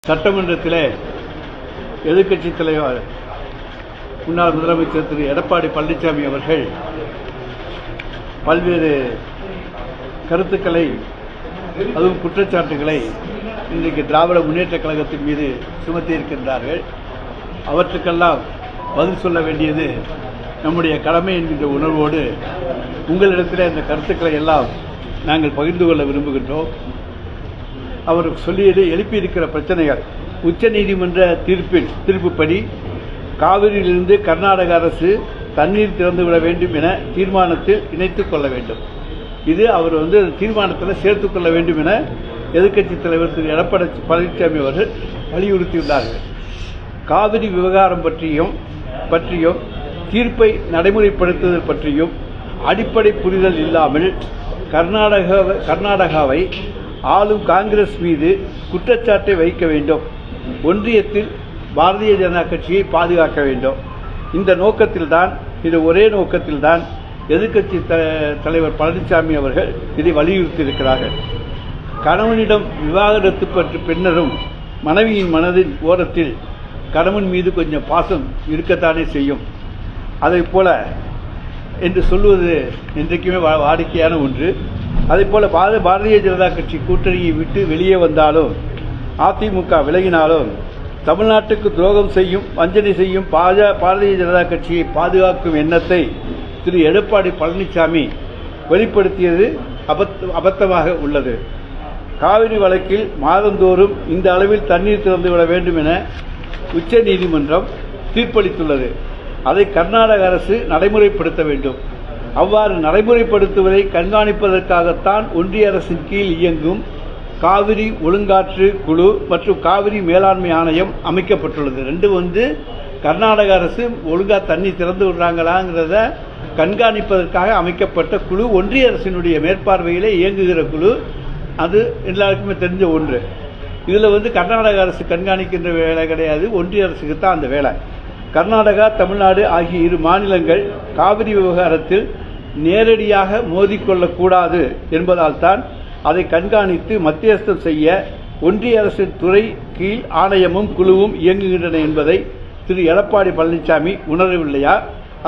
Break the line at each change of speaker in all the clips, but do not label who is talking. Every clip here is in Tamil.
சட்டமன்றத்திலே எதிர்க்கட்சித் தலைவர் முன்னாள் முதலமைச்சர் திரு எடப்பாடி பழனிசாமி அவர்கள் பல்வேறு கருத்துக்களை, அதுவும் குற்றச்சாட்டுகளை இன்றைக்கு திராவிட முன்னேற்றக் கழகத்தின் மீது சுமத்தியிருக்கின்றார்கள். அவற்றுக்கெல்லாம் பதில் சொல்ல வேண்டியது நம்முடைய கடமை என்கின்ற உணர்வோடு உங்களிடத்தில் இந்த கருத்துக்களை எல்லாம் நாங்கள் பகிர்ந்து கொள்ள விரும்புகின்றோம். அவர் எழுப்பியிருக்கிற பிரச்சனைகள், உச்ச நீதிமன்ற தீர்ப்புப்படி காவிரியிலிருந்து கர்நாடக அரசு தண்ணீர் திறந்துவிட வேண்டும் என தீர்மானத்தில் இணைத்துக் கொள்ள வேண்டும். இது அவர் தீர்மானத்தில் சேர்த்துக் கொள்ள வேண்டும் என எதிர்க்கட்சித் தலைவர் திரு எடப்பாடி பழனிசாமி அவர்கள் வலியுறுத்தியுள்ளார்கள். காவிரி விவகாரம் பற்றியும் தீர்ப்பை நடைமுறைப்படுத்துதல் பற்றியும் அடிப்படை புரிதல் இல்லாமல் கர்நாடகாவை ஆளும் காங்கிரஸ் மீது குற்றச்சாட்டை வைக்க வேண்டும். ஒன்றியத்தில் பாரதிய ஜனதா கட்சியை பாதுகாக்க வேண்டும். இந்த நோக்கத்தில்தான், இது ஒரே நோக்கத்தில்தான் எதிர்க்கட்சி தலைவர் பழனிசாமி அவர்கள் இதை வலியுறுத்தியிருக்கிறார்கள். கணவனிடம் விவாகரத்து பற்றி பின்னரும் மனைவியின் மனதின் ஓரத்தில் கணவன் மீது கொஞ்சம் பாசம் இருக்கத்தானே செய்யும். அதைப் போல என்று சொல்வது இன்றைக்குமே வாடிக்கையான ஒன்று. அதேபோல பாரதிய ஜனதா கட்சி கூட்டணியை விட்டு வெளியே வந்தாலும், அதிமுக விலகினாலும், தமிழ்நாட்டுக்கு துரோகம் செய்யும், வஞ்சனை செய்யும் பாரதிய ஜனதா கட்சியை பாதுகாக்கும் எண்ணத்தை திரு எடப்பாடி பழனிசாமி வெளிப்படுத்தியது அபத்தமாக உள்ளது. காவிரி வழக்கில் மாதந்தோறும் இந்த அளவில் தண்ணீர் திறந்துவிட வேண்டும் என உச்ச நீதிமன்றம் தீர்ப்பளித்துள்ளது. அதை கர்நாடக அரசு நடைமுறைப்படுத்த வேண்டும். அவ்வாறு நடைமுறைப்படுத்துவதை கண்காணிப்பதற்காகத்தான் ஒன்றிய அரசின் கீழ் இயங்கும் காவிரி ஒழுங்காற்று குழு மற்றும் காவிரி மேலாண்மை ஆணையம் அமைக்கப்பட்டுள்ளது. ரெண்டும் கர்நாடக அரசு ஒழுங்கா தண்ணி திறந்து விடுறாங்களாங்கிறத கண்காணிப்பதற்காக அமைக்கப்பட்ட குழு, ஒன்றிய அரசினுடைய மேற்பார்வையிலே இயங்குகிற குழு. அது எல்லாருக்குமே தெரிஞ்ச ஒன்று. இதில் கர்நாடக அரசு கண்காணிக்கின்ற வேலை கிடையாது, ஒன்றிய அரசுக்கு தான் அந்த வேலை. கர்நாடகா, தமிழ்நாடு ஆகிய இரு மாநிலங்கள் காவிரி விவகாரத்தில் நேரடியாக மோதிக்கொள்ளக்கூடாது என்பதால் தான் அதை கண்காணித்து மத்தியஸ்தம் செய்ய ஒன்றிய அரசின் துறை கீழ் ஆணையமும் குழுவும் இயங்குகின்றன என்பதை திரு எடப்பாடி பழனிசாமி உணரவில்லையா,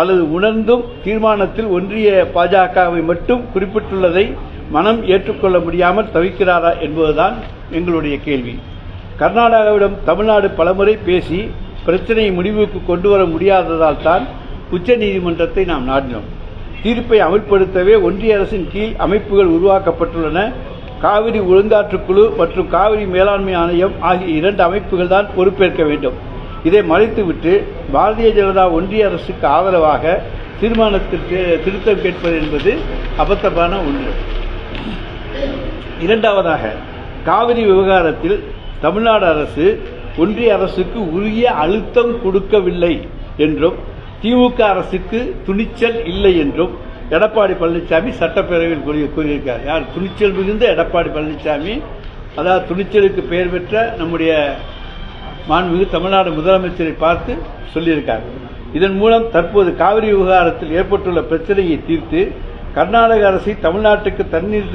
அல்லது உணர்ந்தும் தீர்மானத்தில் ஒன்றிய பாஜகவை மட்டும் குறிப்பிட்டுள்ளதை மனம் ஏற்றுக்கொள்ள முடியாமல் தவிக்கிறாரா என்பதுதான் எங்களுடைய கேள்வி. கர்நாடகாவிடம் தமிழ்நாடு பலமுறை பேசி பிரச்சனையை முடிவுக்கு கொண்டு வர முடியாததால் தான் உச்ச நீதிமன்றத்தை நாம் நாடினோம். தீர்ப்பை அமல்படுத்தவே ஒன்றிய அரசின் கீழ் அமைப்புகள் உருவாக்கப்பட்டுள்ளன. காவிரி ஒழுங்காற்றுக்குழு மற்றும் காவிரி மேலாண்மை ஆணையம் ஆகிய இரண்டு அமைப்புகள் தான் பொறுப்பேற்க வேண்டும். இதை மறைத்துவிட்டு பாரதிய ஜனதா ஒன்றிய அரசுக்கு ஆதரவாக தீர்மானத்திற்கு திருத்தம் கேட்பது என்பது அபத்தமான ஒன்று. இரண்டாவதாக, காவிரி விவகாரத்தில் தமிழ்நாடு அரசு ஒன்றிய அரசுக்கு உரிய அழுத்தம் கொடுக்கவில்லை என்றும் திமுக அரசுக்கு துணிச்சல் இல்லை என்றும் எடப்பாடி பழனிசாமி சட்டப்பேரவையில் கூறியிருக்கார். யார் துணிச்சல் மிகுந்த எடப்பாடி பழனிசாமி, அதாவது துணிச்சலுக்கு பெயர் பெற்ற நம்முடைய மாண்புமிகு தமிழ்நாடு முதலமைச்சரை பார்த்து சொல்லியிருக்கார். இதன் மூலம் தற்போது காவிரி விவகாரத்தில் ஏற்பட்டுள்ள பிரச்சனையை தீர்த்து கர்நாடக அரசை தமிழ்நாட்டுக்கு தண்ணீர்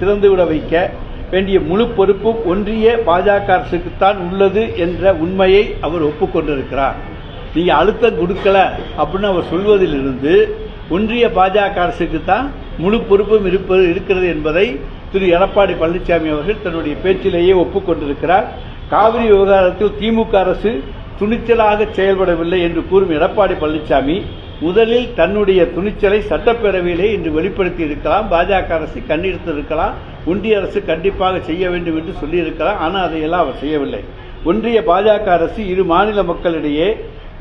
திறந்துவிட வைக்க வேண்டிய முழு பொறுப்பும் ஒன்றிய பாஜக அரசுக்குத்தான் உள்ளது என்ற உண்மையை அவர் ஒப்புக்கொண்டிருக்கிறார். நீங்க அழுத்தம் கொடுக்கல அப்படின்னு அவர் சொல்வதிலிருந்து ஒன்றிய பாஜக அரசுக்கு தான் முழு பொறுப்பும் இருக்கிறது என்பதை திரு எடப்பாடி பழனிசாமி அவர்கள் தன்னுடைய பேச்சிலேயே ஒப்புக்கொண்டிருக்கிறார். காவிரி விவகாரத்தில் திமுக அரசு துணிச்சலாக செயல்படவில்லை என்று கூறும் எடப்பாடி பழனிசாமி முதலில் தன்னுடைய துணிச்சலை சட்டப்பேரவையிலே இன்று வெளிப்படுத்தி இருக்கலாம். பாஜக அரசு கண்டித்திருக்கலாம், ஒன்றிய அரசு கண்டிப்பாக செய்ய வேண்டும் என்று சொல்லியிருக்கலாம். ஆனால் அதையெல்லாம் அவர் செய்யவில்லை. ஒன்றிய பாஜக அரசு இரு மாநில மக்களிடையே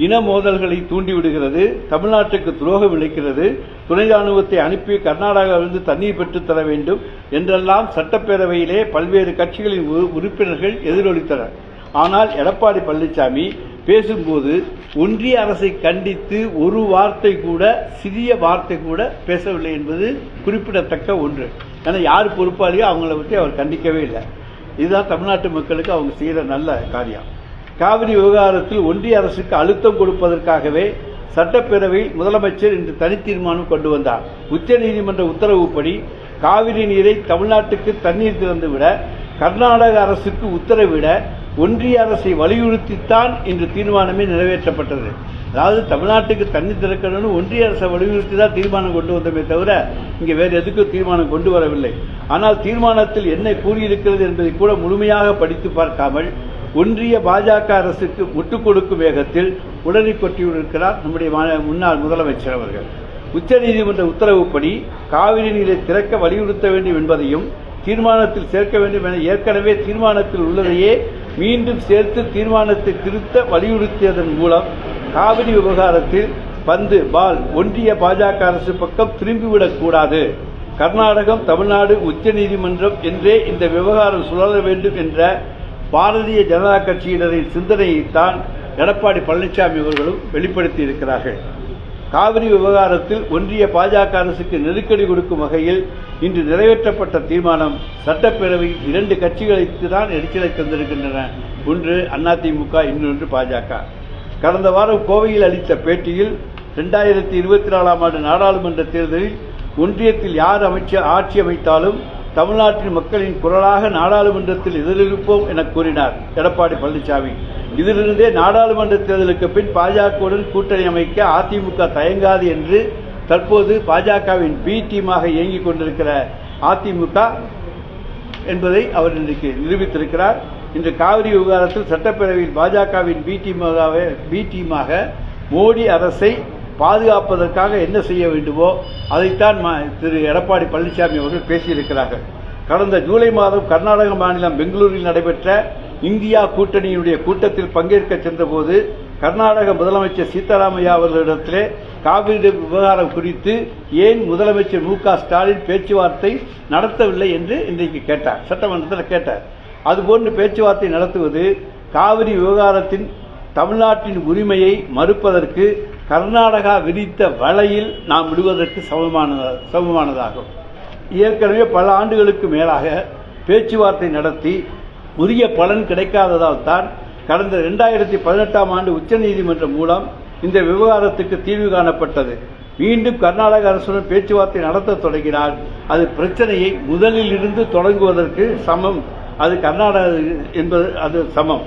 இன மோதல்களை தூண்டிவிடுகிறது, தமிழ்நாட்டுக்கு துரோகம் இழைக்கிறது, துணை ராணுவத்தை அனுப்பி கர்நாடகாவிலிருந்து தண்ணீர் பெற்றுத்தர வேண்டும் என்றெல்லாம் சட்டப்பேரவையிலே பல்வேறு கட்சிகளின் உறுப்பினர்கள் எதிரொலித்தனர். ஆனால் எடப்பாடி பழனிசாமி பேசும்போது ஒன்றிய அரசை கண்டித்து ஒரு வார்த்தை கூட, சிறிய வார்த்தை கூட பேசவில்லை என்பது குறிப்பிடத்தக்க ஒன்று. ஏன்னா யார் பொறுப்பாளியோ அவங்கள பற்றி அவர் கண்டிக்கவே இல்லை. இதுதான் தமிழ்நாட்டு மக்களுக்கு அவங்க செய்கிற நல்ல காரியம். காவிரி விவகாரத்தில் ஒன்றிய அரசுக்கு அழுத்தம் கொடுப்பதற்காகவே சட்டப்பேரவையில் முதலமைச்சர் இன்று தனி தீர்மானம் கொண்டு வந்தார். உச்சநீதிமன்ற உத்தரவுப்படி காவிரி நீரை தமிழ்நாட்டுக்கு தண்ணீர் திறந்துவிட கர்நாடக அரசுக்கு உத்தரவிட ஒன்றிய அரசை வலியுறுத்தித்தான் இன்று தீர்மானமே நிறைவேற்றப்பட்டது. அதாவது தமிழ்நாட்டுக்கு தண்ணி திறக்கணும்னு ஒன்றிய அரசை வலியுறுத்தி தான் தீர்மானம் கொண்டு வந்தோமே தவிர இங்கே வேறு எதுக்கும் தீர்மானம் கொண்டு வரவில்லை. ஆனால் தீர்மானத்தில் என்ன கூறியிருக்கிறது என்பதை கூட முழுமையாக படித்து பார்க்காமல் ஒன்றிய பாஜக அரசுக்கு முட்டுக் கொடுக்கும் வேகத்தில் உடனே கொட்டியிருக்கிறார் நம்முடைய முன்னாள் முதலமைச்சர் அவர்கள். உச்சநீதிமன்ற உத்தரவுப்படி காவிரி நீரை திறக்க வலியுறுத்த வேண்டும் என்பதையும் தீர்மானத்தில் சேர்க்க வேண்டும் என ஏற்கனவே தீர்மானத்தில் உள்ளதையே மீண்டும் சேர்த்து தீர்மானத்தை திருத்த வலியுறுத்தியதன் மூலம் காவிரி விவகாரத்தில் பால் ஒன்றிய பாஜக அரசு பக்கம் திரும்பிவிடக்கூடாது, கர்நாடகம் தமிழ்நாடு உச்சநீதிமன்றம் என்றே இந்த விவகாரம் சுழல வேண்டும் என்ற பாரதிய ஜனதா கட்சியினரின் சிந்தனையைத்தான் எடப்பாடி பழனிசாமி அவர்களும் வெளிப்படுத்தி இருக்கிறார்கள். காவிரி விவகாரத்தில் ஒன்றிய பாஜக அரசுக்கு நெருக்கடி கொடுக்கும் வகையில் இன்று நிறைவேற்றப்பட்ட தீர்மானம் சட்டப்பேரவையில் 2 கட்சிகளுக்கு தான் எரிச்சலை தந்திருக்கின்றன. ஒன்று அதிமுக, இன்னொன்று பாஜக. கடந்த வாரம் கோவையில் அளித்த பேட்டியில் 2024ஆம் ஆண்டு நாடாளுமன்ற தேர்தலில் ஒன்றியத்தில் யார் ஆட்சி அமைத்தாலும் தமிழ்நாட்டின் மக்களின் குரலாக நாடாளுமன்றத்தில் எதிர்ப்போம் என கூறினார் எடப்பாடி பழனிசாமி. இதிலிருந்தே நாடாளுமன்ற தேர்தலுக்கு பின் பாஜகவுடன் கூட்டணி அமைக்க அதிமுக தயங்காது என்று தற்போது பாஜகவின் பி டீமாக இயங்கிக் கொண்டிருக்கிற அதிமுக என்பதை அவர் இன்றைக்கு நிரூபித்திருக்கிறார். இன்று காவிரி விவகாரத்தில் சட்டப்பேரவையில் பாஜகவின் பி டீமாக மோடி அரசை பாதுகாப்பதற்காக என்ன செய்ய வேண்டுமோ அதைத்தான் திரு எடப்பாடி பழனிசாமி அவர்கள் பேசியிருக்கிறார்கள். கடந்த ஜூலை மாதம் கர்நாடக மாநிலம் பெங்களூரில் நடைபெற்ற இந்தியா கூட்டணியினுடைய கூட்டத்தில் பங்கேற்க சென்றபோது கர்நாடக முதலமைச்சர் சீதாராமையா அவர்களிடத்திலே காவிரி விவகாரம் குறித்து ஏன் முதலமைச்சர் மு.க. ஸ்டாலின் பேச்சுவார்த்தை நடத்தவில்லை என்று இன்றைக்கு கேட்டார், சட்டமன்றத்தில் கேட்டார். அதுபோன்று பேச்சுவார்த்தை நடத்துவது காவிரி விவகாரத்தின் தமிழ்நாட்டின் உரிமையை மறுப்பதற்கு கர்நாடகா விதித்த வலையில் நாம் விடுவதற்கு சமமானதாகும். ஏற்கனவே பல ஆண்டுகளுக்கு மேலாக பேச்சுவார்த்தை நடத்தி உரிய பலன் கிடைக்காததால் தான் கடந்த 2018ஆம் ஆண்டு உச்சநீதிமன்றம் மூலம் இந்த விவகாரத்துக்கு தீர்வு காணப்பட்டது. மீண்டும் கர்நாடக அரசுடன் பேச்சுவார்த்தை நடத்த தொடங்கினால் அது பிரச்சனையை முதலில் இருந்து தொடங்குவதற்கு சமம். அது கர்நாடகா என்பது அது சமம்.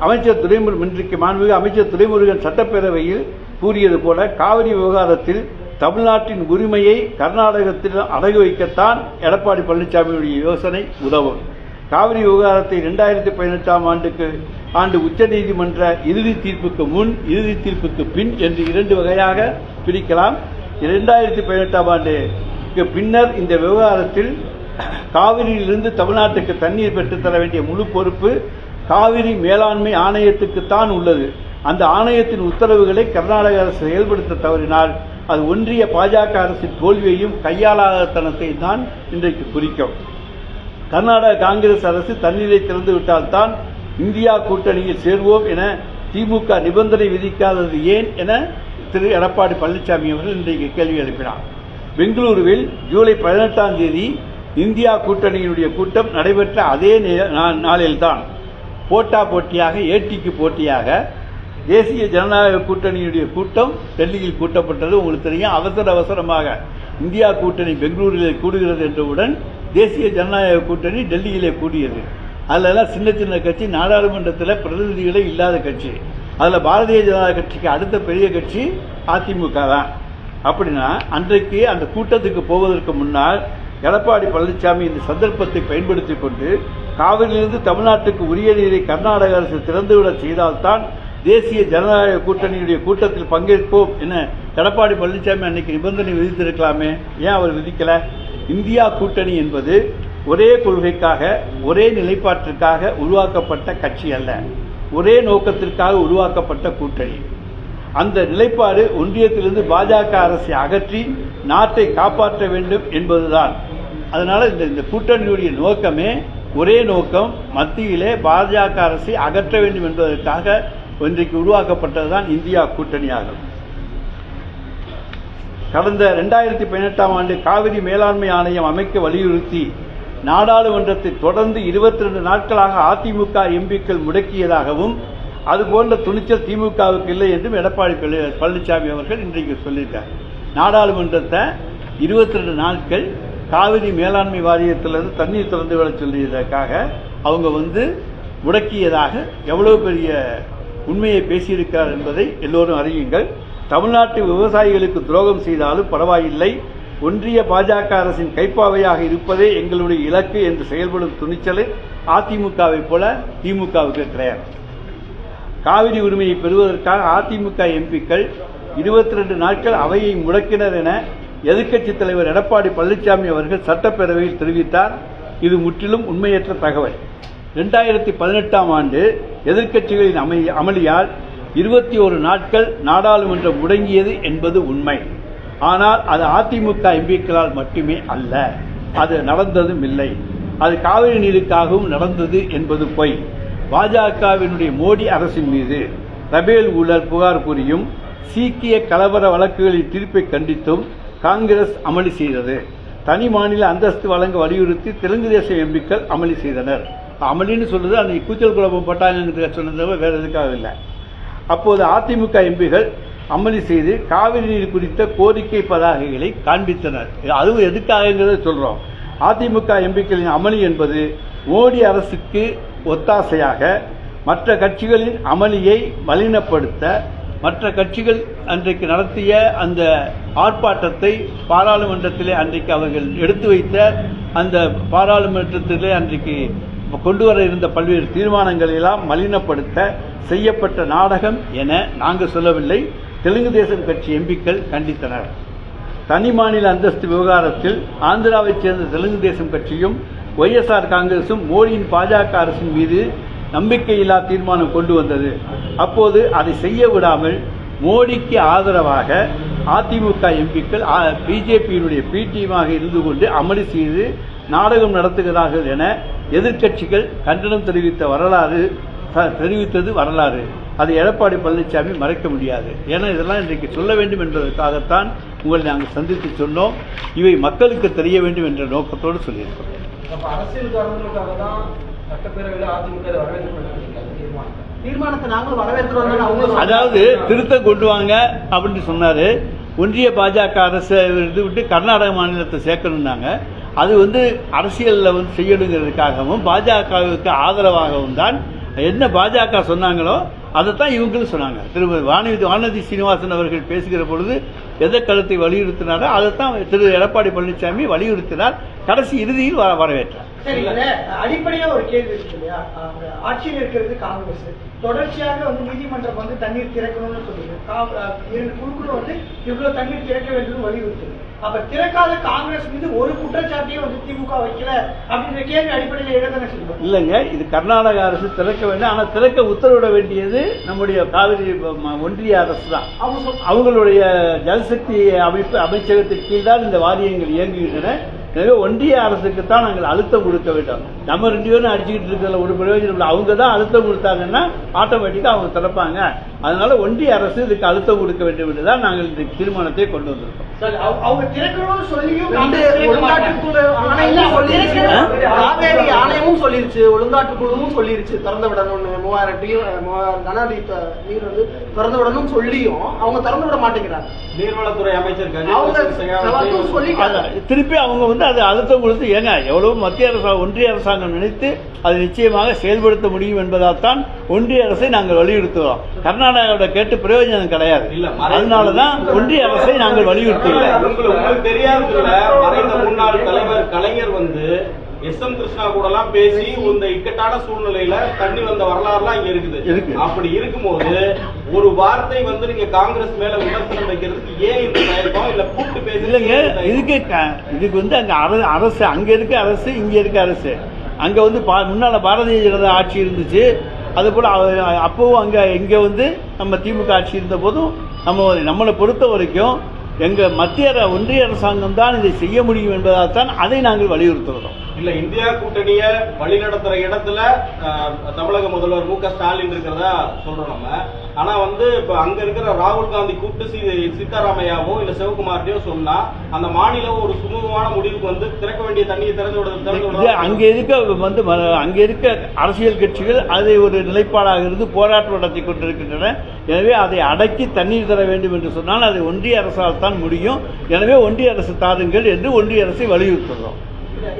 அமைச்சர் துரைமுருகன் சட்டப்பேரவையில் கூறியது போல காவிரி விவகாரத்தில் தமிழ்நாட்டின் உரிமையை கர்நாடகத்தில் அடகு வைக்கத்தான் எடப்பாடி பழனிசாமியுடைய யோசனை உதவும். காவிரி விவகாரத்தை 2018ஆம் ஆண்டு உச்சநீதிமன்ற இறுதி தீர்ப்புக்கு முன், இறுதி தீர்ப்புக்கு பின் என்று 2 வகையாக பிரிக்கலாம். 2018ஆம் ஆண்டுக்கு பின்னர் இந்த விவகாரத்தில் காவிரியிலிருந்து தமிழ்நாட்டுக்கு தண்ணீர் பெற்றுத்தர வேண்டிய முழு பொறுப்பு காவிரி மேலாண்மை ஆணையத்துக்குத்தான் உள்ளது. அந்த ஆணையத்தின் உத்தரவுகளை கர்நாடக அரசு செயல்படுத்த தவறினால் அது ஒன்றிய பாஜக அரசின் தோல்வியையும் கையாளாதனத்தை தான் இன்றைக்கு குறிக்கும். கர்நாடக காங்கிரஸ் அரசு தண்ணீரை திறந்துவிட்டால்தான் இந்தியா கூட்டணியில் சேர்வோம் என திமுக நிபந்தனை விதிக்காதது ஏன் என திரு எடப்பாடி பழனிசாமி அவர்கள் இன்றைக்கு கேள்வி எழுப்பினார். பெங்களூருவில் ஜூலை 18ஆம் தேதி இந்தியா கூட்டணியினுடைய கூட்டம் நடைபெற்ற அதே நாளில்தான் போட்டியாக ஏடிக்கு போட்டியாக தேசிய ஜனநாயக கூட்டணியுடைய கூட்டம் டெல்லியில் கூட்டப்பட்டது. உங்களுக்கு தெரியும், அவசரமாக இந்தியா கூட்டணி பெங்களூரிலே கூடுகிறது என்றவுடன் தேசிய ஜனநாயக கூட்டணி டெல்லியிலே கூடியது. அதிலெல்லாம் சின்ன கட்சி, நாடாளுமன்றத்தில் பிரதிநிதிகளே இல்லாத கட்சி. அதில் பாரதிய ஜனதா கட்சிக்கு அடுத்த பெரிய கட்சி அதிமுக தான். அப்படின்னா அன்றைக்கு அந்த கூட்டத்துக்கு போவதற்கு முன்னால் எடப்பாடி பழனிசாமி இந்த சந்தர்ப்பத்தை பயன்படுத்திக் கொண்டு காவிரியிலிருந்து தமிழ்நாட்டுக்கு உரிய நீரை கர்நாடக அரசு திறந்துவிட செய்தால்தான் தேசிய ஜனநாயக கூட்டணியுடைய கூட்டத்தில் பங்கேற்போம் என எடப்பாடி பழனிசாமி அன்னைக்கு நிபந்தனை விதித்திருக்கலாமே, ஏன் அவர் விதிக்கல? இந்தியா கூட்டணி என்பது ஒரே கொள்கைக்காக, ஒரே நிலைப்பாட்டிற்காக உருவாக்கப்பட்ட கட்சி அல்ல, ஒரே நோக்கத்திற்காக உருவாக்கப்பட்ட கூட்டணி. அந்த நிலைப்பாடு ஒன்றியத்திலிருந்து பாஜக அரசை அகற்றி நாட்டை காப்பாற்ற வேண்டும் என்பதுதான். அதனால இந்த கூட்டணியுடைய நோக்கமே ஒரே நோக்கம், மத்தியிலே பாஜக அரசை அகற்ற வேண்டும் என்பதற்காக இன்றைக்கு உருவாக்கப்பட்டதுதான் இந்தியா கூட்டணியாகும். கடந்த 2018ஆம் ஆண்டு காவிரி மேலாண்மை ஆணையம் அமைக்க வலியுறுத்தி நாடாளுமன்றத்தை தொடர்ந்து 22 நாட்களாக அதிமுக எம்பிக்கள் முடக்கியதாகவும் அதுபோன்ற துணிச்சல் திமுகவுக்கு இல்லை என்றும் எடப்பாடி பழனிசாமி அவர்கள் இன்றைக்கு சொல்லியிருக்கார். நாடாளுமன்றத்தை 22 நாட்கள் காவிரி மேலாண்மை வாரியத்திலிருந்து தண்ணீர் திறந்து விட சொல்லியதற்காக அவங்க முடக்கியதாக எவ்வளவு பெரிய உண்மையை பேசியிருக்கிறார் என்பதை எல்லோரும் அறியுங்கள். தமிழ்நாட்டு விவசாயிகளுக்கு துரோகம் செய்தாலும் பரவாயில்லை, ஒன்றிய பாஜக அரசின் கைப்பாவையாக இருப்பதே எங்களுடைய இலக்கு என்று செயல்படும் துணிச்சல் அதிமுகவை போல திமுகவுக்கு கிடையாது. காவிரி உரிமையை பெறுவதற்காக அதிமுக எம்பிக்கள் 22 நாட்கள் அவையை முடக்கினர் என எதிர்க்கட்சித் தலைவர் எடப்பாடி பழனிசாமி அவர்கள் சட்டப்பேரவையில் தெரிவித்தார். இது முற்றிலும் உண்மையற்ற தகவல். 2018ஆம் ஆண்டு எதிர்க்கட்சிகளின் அமளியால் 21 நாட்கள் நாடாளுமன்றம் முடங்கியது என்பது உண்மை. ஆனால் அது அதிமுக எம்பிக்களால் மட்டுமே அல்ல, அது நடந்ததும் இல்லை. அது காவிரி நீருக்காகவும் நடந்தது என்பது பொய். பாஜகவினுடைய மோடி அரசின் மீது ரபேல் ஊழல் புகார் கூறியும் சீக்கிய கலவர வழக்குகளின் தீர்ப்பை கண்டித்தும் காங்கிரஸ் அமளி செய்தது. தனி மாநில அந்தஸ்து வழங்க வலியுறுத்தி தெலுங்கு தேசம் எம்பிக்கள் அமளி செய்தனர். அமளின்னு சொல்றது அந்த கூச்சல் குழப்பம் போட்டாங்க சொன்னதை வேற எதுக்காக இல்லை. அப்போது அதிமுக எம்பிகள் அமளி செய்து காவிரி நீர் குறித்த கோரிக்கை பதாகைகளை காண்பித்தனர். அதுவும் எதுக்காகங்கிறத சொல்றோம். அதிமுக எம்பிக்களின் அமளி என்பது மோடி அரசுக்கு ஒத்தாசையாக மற்ற கட்சிகளின் அமளியை மலினப்படுத்த, மற்ற கட்சிகள் அன்றைக்கு நடத்திய அந்த ஆர்ப்பாட்டத்தை பாராளுமன்றத்திலே அன்றைக்கு அவர்கள் எடுத்து வைத்த அந்த பாராளுமன்றத்திலே அன்றைக்கு கொண்டு வர இருந்த பல்வேறு தீர்மானங்களை எல்லாம் மலினப்படுத்த செய்யப்பட்ட நாடகம் என நாங்கள் சொல்லவில்லை, தெலுங்கு தேசம் கட்சி எம்பிக்கள் கண்டித்தனர். தனி மாநில அந்தஸ்து விவகாரத்தில் ஆந்திராவைச் சேர்ந்த தெலுங்கு தேசம் கட்சியும் ஒய்எஸ்ஆர் காங்கிரசும் மோடியின் பாஜக அரசின் மீது நம்பிக்கையில்லா தீர்மானம் கொண்டு வந்தது. அப்போது அதை செய்ய விடாமல் மோடிக்கு ஆதரவாக அதிமுக எம்பிக்கள் பிஜேபியினுடைய பி டீமாக இருந்து கொண்டு அமளி செய்து நாடகம் நடத்துகிறார்கள் என எதிர்க்கட்சிகள் கண்டனம் தெரிவித்தது வரலாறு. அதை எடப்பாடி பழனிசாமி மறைக்க முடியாது. ஏன்னா இதெல்லாம் இன்றைக்கு சொல்ல வேண்டும் என்பதற்காகத்தான் உங்களை நாங்கள் சந்தித்து சொன்னோம். இவை மக்களுக்கு தெரிய வேண்டும் என்ற நோக்கத்தோடு சொல்லியிருக்கிறோம்.
அரசியல் காரணங்களுக்காக தான் சட்டப்பேரவையில் அதிமுக தீர்மானத்தை நாங்களும் வரவேற்கிறோம்.
அதாவது திருத்தம் கொண்டு வாங்க அப்படின்னு சொன்னாரு. ஒன்றிய பாஜக அரசை விட்டு கர்நாடக மாநிலத்தை சேர்க்கணும்னாங்க. அது அரசியலில் செய்யணுங்கிறதுக்காகவும் பாஜகவுக்கு ஆதரவாகவும் தான் என்ன பாஜக சொன்னாங்களோ அதைத்தான் இவங்களும் சொன்னாங்க. வானதி சீனிவாசன் அவர்கள் பேசுகிற பொழுது எந்த கருத்தை வலியுறுத்தினாரோ அதைத்தான் திரு எடப்பாடி பழனிசாமி வலியுறுத்தினார். கடைசி இறுதியில் வரவேற்றார்.
அடிப்படையா ஒரு கேள்வி இருக்கு இல்லையா, ஆட்சியில் இருக்கிறது காங்கிரஸ் தொடர்ச்சியாக நீதிமன்றம் தண்ணீர் திறக்கணும்னு சொல்லுது. 2 குழுக்களும் இவ்வளவு தண்ணீர் திறக்க வேண்டும் வலியுறுத்துது. அப்ப திறக்காத காங்கிரஸ் மீது ஒரு குற்றச்சாட்டையும் திமுக வைக்கல அப்படின்ற கேள்வி அடிப்படையில் எழுதானே சொல்லுவோம்.
இல்லைங்க, இது கர்நாடக அரசு திறக்க வேண்டும். ஆனால் திறக்க உத்தரவிட வேண்டியது நம்முடைய காவிரி ஒன்றிய அரசு தான். அவங்களுடைய ஜல்சக்தி அமைச்சகத்திற்கு கீழ் தான் இந்த வாரியங்கள் இயங்குகின்றன. எனவே ஒன்றிய அரசுக்கு தான் நாங்கள் அழுத்தம் கொடுக்க வேண்டும். நம்ம 2 பேரும் அடிச்சுக்கிட்டு இருக்கிற ஒரு பிரயோஜனம் இல்லை. அவங்க தான் அழுத்தம் கொடுத்தாங்கன்னா ஆட்டோமேட்டிக்கா அவங்க திறப்பாங்க. அதனால ஒன்றிய அரசு இதுக்கு அழுத்தம் கொடுக்க வேண்டும் என்றுதான் நாங்கள் இந்த தீர்மானத்தை கொண்டு வந்திருக்கோம்.
ஆணையமும் சொல்லிருச்சு, ஒழுங்காற்று குழுவும் சொல்லிருச்சு திறந்து விடணும்னு 3000 கன அடி நீர் திறந்து விடணும் சொல்லியும் அவங்க திறந்து விட மாட்டேங்கிறாங்க. நீர்வளத்துறை அமைச்சர்
திருப்பி அவங்க அது அழுத்தம் கொடுத்து ஏங்க எவ்வளவு மத்திய அரசாங்கம் ஒன்றிய அரசாங்கம் நினைத்து அது நிச்சயமாக செயல்படுத்த முடியும் என்பதால் தான் ஒன்றிய அரசை நாங்கள் வலியுறுத்துகிறோம். கர்நாடகாவோட கேட்டு பிரயோஜனம் கிடையாது. அதனாலதான் ஒன்றிய அரசை நாங்கள் வலியுறுத்துகிறோம்.
உங்களுக்கு தெரியாதுல மறைந்த முன்னாள் தலைவர் கலைஞர் SM கிருஷ்ணா கூட எல்லாம் பேசி இந்த இக்கட்டான சூழ்நிலையில தண்ணி வந்த வரலாறுலாம் இங்க இருக்குது. அப்படி இருக்கும்போது ஒரு வார்த்தை நீங்க காங்கிரஸ் மேல விமர்சனம் வைக்கிறதுக்கு ஏன் இந்த தயக்கம் இல்ல கூப்பிட்டு பேச
இல்லைங்க. இதுக்கு அங்க அரசு அங்க இருக்க அரசு இங்க இருக்க அரசு அங்க முன்னால பாரதிய ஜனதா ஆட்சி இருந்துச்சு. அது போல அப்பவும் அங்க இங்க நம்ம திமுக ஆட்சி இருந்த போதும் நம்மளை பொறுத்த வரைக்கும் எங்க மத்திய ஒன்றிய அரசாங்கம் தான் இதை செய்ய முடியும் என்பதால் தான் அதை நாங்கள் வலியுறுத்துகிறோம்.
இல்ல இந்தியா கூட்டணிய வழிநடத்துற இடத்துல தமிழக முதல்வர் மு க ஸ்டாலின் இருக்கிறதா சொல்றோம் நம்ம. ஆனா இப்ப அங்க இருக்கிற ராகுல் காந்தி கூப்பிட்டு சித்தராமையாவோ இல்ல சிவகுமார்டையோ சொன்னா அந்த மாநிலம் ஒரு சுமூகமான முடிவுக்கு திறக்க வேண்டிய தண்ணியை திறந்து விடுறது.
அங்க இருக்க அரசியல் கட்சிகள் அதை ஒரு நிலைப்பாடாக இருந்து போராட்டம் நடத்தி கொண்டிருக்கின்றன. எனவே அதை அடக்கி தண்ணீர் தர வேண்டும் என்று சொன்னால் அதை ஒன்றிய அரசால் தான் முடியும். எனவே ஒன்றிய அரசு தாருங்கள் என்று ஒன்றிய அரசை வலியுறுத்துகிறோம்.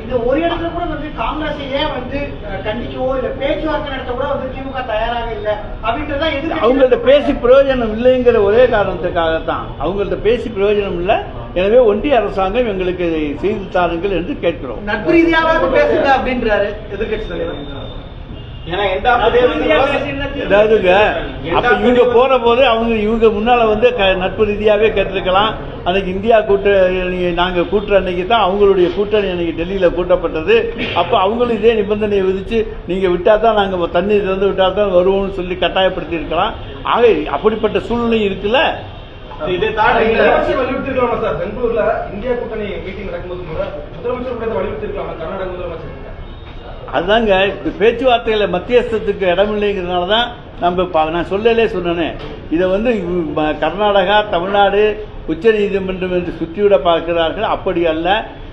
இந்த ஒரு இடத்துல கூட வந்து காங்கிரஸ் ஏன் வந்து கண்டிக்கவோ இல்ல பேச்சுவார்த்தை நடத்த கூட வந்து திமுக தயாராக இல்லை அப்படின்றதா
அவங்கள்ட்ட பேசி பிரயோஜனம் இல்லைங்கிற ஒரே காரணத்துக்காகத்தான். அவங்கள்ட்ட பேசி பிரயோஜனம் இல்லை, எனவே ஒன்றிய அரசாங்கம் எங்களுக்கு செய்து தாருங்கள் என்று கேட்கிறோம்.
நட்பு ரீதியாக பேசுங்க அப்படின்றாரு எதிர்கட்சி தலைவர்.
அதாவதுங்க, அப்ப இவங்க போற போது இவங்க முன்னால வந்து நட்பு ரீதியாவே கேட்டிருக்கலாம். அன்னைக்கு இந்தியா கூட்டணி நாங்க கூட்டுற அன்னைக்கு தான் அவங்களுடைய கூட்டணி அன்னைக்கு டெல்லியில கூட்டப்பட்டது. அப்ப அவங்களும் இதே நிபந்தனையை விதிச்சு நீங்க விட்டா தான் நாங்க தண்ணீர் வந்து விட்டா தான் வருவோம்னு சொல்லி கட்டாயப்படுத்தி இருக்கலாம். ஆக அப்படிப்பட்ட சூழ்நிலை இருக்குல்ல.
இதை தாண்டி
வலியுறுத்திருக்கலாமா சார்? பெங்களூர்ல இந்தியா கூட்டணி மீட்டிங் நடக்கும்போது கூட முதலமைச்சர் கூட வலியுறுத்திருக்கலாம். கர்நாடக முதலமைச்சர்
அதுதாங்க பேச்சுவார்த்தைகளை மத்தியஸ்தத்துக்கு இடமில்லைங்கிறதுனால தான் நான் சொன்னேனே, இதை வந்து கர்நாடகா, தமிழ்நாடு உச்ச நீதிமன்றம் என்று சுற்றிவிட பார்க்கிறார்கள். அப்படி அல்ல,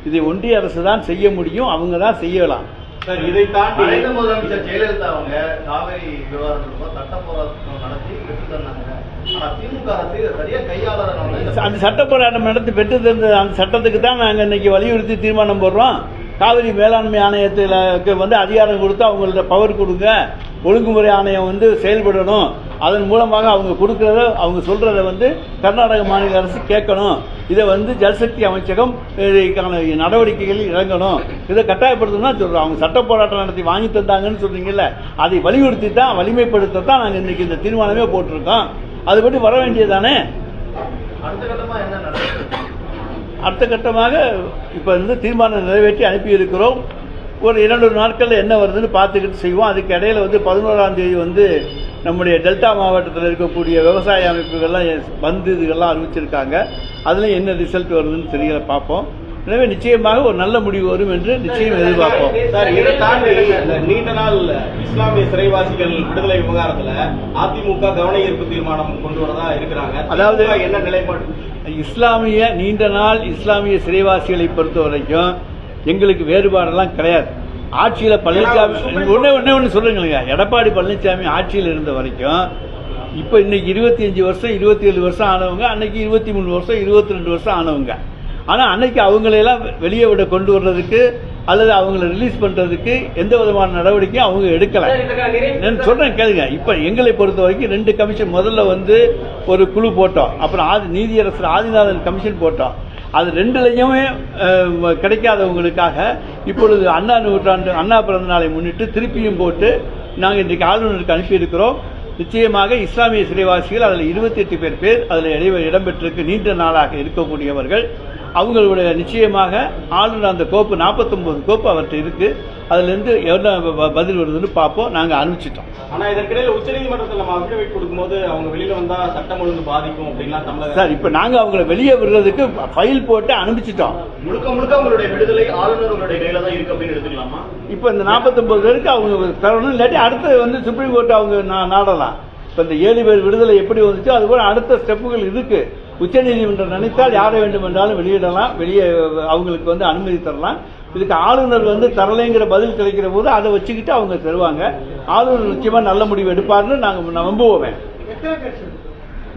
இதை ஒன்றிய அரசு தான் செய்ய முடியும், அவங்க தான் செய்யலாம்.
சார், இதை தாண்டி
முதலமைச்சர் ஜெயலலிதா அவங்க காவிரி விவகாரம் சட்ட போராட்டம் நடத்தி பெற்று தந்தாங்க. ஆனா திமுக அரசு இதை சரியா கையாள
அந்த சட்ட போராட்டம் நடத்தி பெற்று தந்த அந்த சட்டத்துக்கு தான் நாங்கள் இன்னைக்கு வலியுறுத்தி தீர்மானம் போடுறோம். காவிரி மேலாண்மை ஆணையத்துக்கு வந்து அதிகாரம் கொடுத்து அவங்கள்ட்ட பவர் கொடுங்க, ஒழுங்குமுறை ஆணையம் வந்து செயல்படணும், அதன் மூலமாக அவங்க கொடுக்கறத அவங்க சொல்றத வந்து கர்நாடக மாநில அரசு கேட்கணும். இதை வந்து ஜல்சக்தி அமைச்சகம் நடவடிக்கைகளில் இறங்கணும், இதை கட்டாயப்படுத்தணும்னா சொல்றோம். அவங்க சட்ட போராட்டம் நடத்தி வாங்கி தந்தாங்கன்னு சொல்றீங்கல்ல, அதை வலியுறுத்தி தான் வலிமைப்படுத்தத்தான் நாங்கள் இன்னைக்கு இந்த தீர்மானமே போட்டிருக்கோம். அதுபடி வர வேண்டியதானே.
அடுத்த கட்டமா என்ன நடக்குது?
அடுத்த கட்டமாக இப்போ வந்து தீர்மானம் நிறைவேற்றி அனுப்பியிருக்கிறோம். ஒரு 2 நாட்களில் என்ன வருதுன்னு பார்த்துக்கிட்டு செய்வோம். அதுக்கு இடையில வந்து 11ஆம் தேதி வந்து நம்முடைய டெல்டா மாவட்டத்தில் இருக்கக்கூடிய விவசாய அமைப்புகள்லாம் வந்து இதுகள்லாம் அறிவிச்சிருக்காங்க. அதில் என்ன ரிசல்ட் வருதுன்னு தெரியல, பார்ப்போம். எனவே நிச்சயமாக ஒரு நல்ல முடிவு வரும் என்று நிச்சயம் எதிர்பார்ப்போம்.
சார், இதை தாண்டி நீண்ட நாள் இஸ்லாமிய சிறைவாசிகள் விடுதலை விவகாரத்துல அதிமுக கவன ஈர்ப்பு தீர்மானம் கொண்டு வரதா இருக்கிறாங்க. அதாவது என்ன நிலைப்பாடு?
நீண்ட நாள் இஸ்லாமிய சிறைவாசிகளை பொறுத்த வரைக்கும் எங்களுக்கு வேறுபாடெல்லாம் கிடையாது. ஆட்சியில பழனிசாமி ஒன்னு சொல்லுங்க, எடப்பாடி பழனிசாமி ஆட்சியில் இருந்த வரைக்கும் இப்ப இன்னைக்கு 25 வருஷம் 27 வருஷம் ஆனவங்க, அன்னைக்கு 23 வருஷம் 22 வருஷம் ஆனவங்க. ஆனா அன்னைக்கு அவங்களையெல்லாம் வெளியே விட கொண்டு வர்றதுக்கு அல்லது அவங்களை ரிலீஸ் பண்றதுக்கு எந்த விதமான நடவடிக்கையும் அவங்க எடுக்கல. நான் சொல்றேன் கேளுங்க. இப்ப எங்களை பொறுத்த வரைக்கும் 2 கமிஷன், முதல்ல வந்து ஒரு குழு போட்டோம், அப்புறம் நீதியரசர் ஆதிநாதன் கமிஷன் போட்டோம். அது 2லையுமே கிடைக்காதவங்களுக்காக இப்பொழுது அண்ணா பிறந்த நாளை முன்னிட்டு திருப்பியும் போட்டு நாங்கள் இன்றைக்கு ஆளுநருக்கு அனுப்பியிருக்கிறோம். நிச்சயமாக இஸ்லாமிய சிறைவாசிகள் அதில் 28 பேர் அதில் இடம்பெற்றிருக்கு. நீண்ட நாளாக இருக்கக்கூடியவர்கள் அவங்களுடைய நிச்சயமாக ஆளுநர் அந்த கோப்பு 49 கோப்பு அவர்கிட்ட இருக்கு. அதுல இருந்து எவ்வளவு பதில் வருதுன்னு பார்ப்போம். நாங்க அனுப்பிச்சிட்டோம்.
ஆனா இதற்கிடையில உச்சநீதிமன்றத்தில் நம்ம அபிடவிட் கொடுக்கும்போது அவங்க வெளியில வந்தா சட்டம் ஒழுங்கு பாதிக்கும் அப்படின்னா தமிழக
சார், இப்ப நாங்க அவங்களை வெளியே விடுறதுக்கு ஃபைல் போட்டு அனுப்பிச்சிட்டோம்.
முழுக்க அவங்களுடைய விடுதலை ஆளுநர்களுடைய கையில தான் இருக்கு அப்படின்னு எடுத்துக்கலாமா?
இப்ப இந்த 49 பேருக்கு அவங்க தரணும், இல்லாட்டி அடுத்து வந்து சுப்ரீம் கோர்ட் அவங்க நாடலாம். இப்ப இந்த 7 பேர் விடுதலை எப்படி வந்துச்சோ அது போல அடுத்த ஸ்டெப்புகள் இருக்கு. உச்சநீதிமன்றம் நினைத்தால் யாரை வேண்டும் என்றாலும் வெளியிடலாம், வெளியே அவங்களுக்கு வந்து அனுமதி தரலாம். இதுக்கு ஆளுநர் வந்து தரலைங்கிற பதில் கிடைக்கிற போது அதை வச்சுக்கிட்டு அவங்க தருவாங்க. ஆளுநர் நிச்சயமா நல்ல முடிவு எடுப்பார்னு நாங்க நம்புவோமே.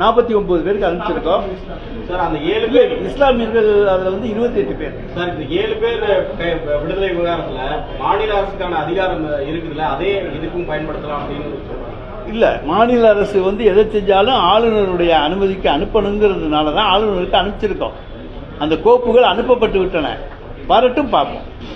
49 பேருக்கு அனுப்பிச்சிருக்கோம்
சார். அந்த 7 பேர்
இஸ்லாமியர்கள் அதுல வந்து 28 பேர்.
சார், இந்த 7 பேர் விடுதலை விவகாரத்துல மாநில அரசுக்கான அதிகாரம் இருக்குதுல்ல, அதே இதுக்கும் பயன்படுத்தலாம் அப்படின்னு
இல்ல. மாநில அரசு வந்து எதை செஞ்சாலும் ஆளுநருடைய அனுமதிக்கு அனுப்பணுங்கிறதுனாலதான் ஆளுநருக்கு அனுப்பிச்சிருக்கோம். அந்த கோப்புகள் அனுப்பப்பட்டு விட்டன, வரட்டும் பார்ப்போம்.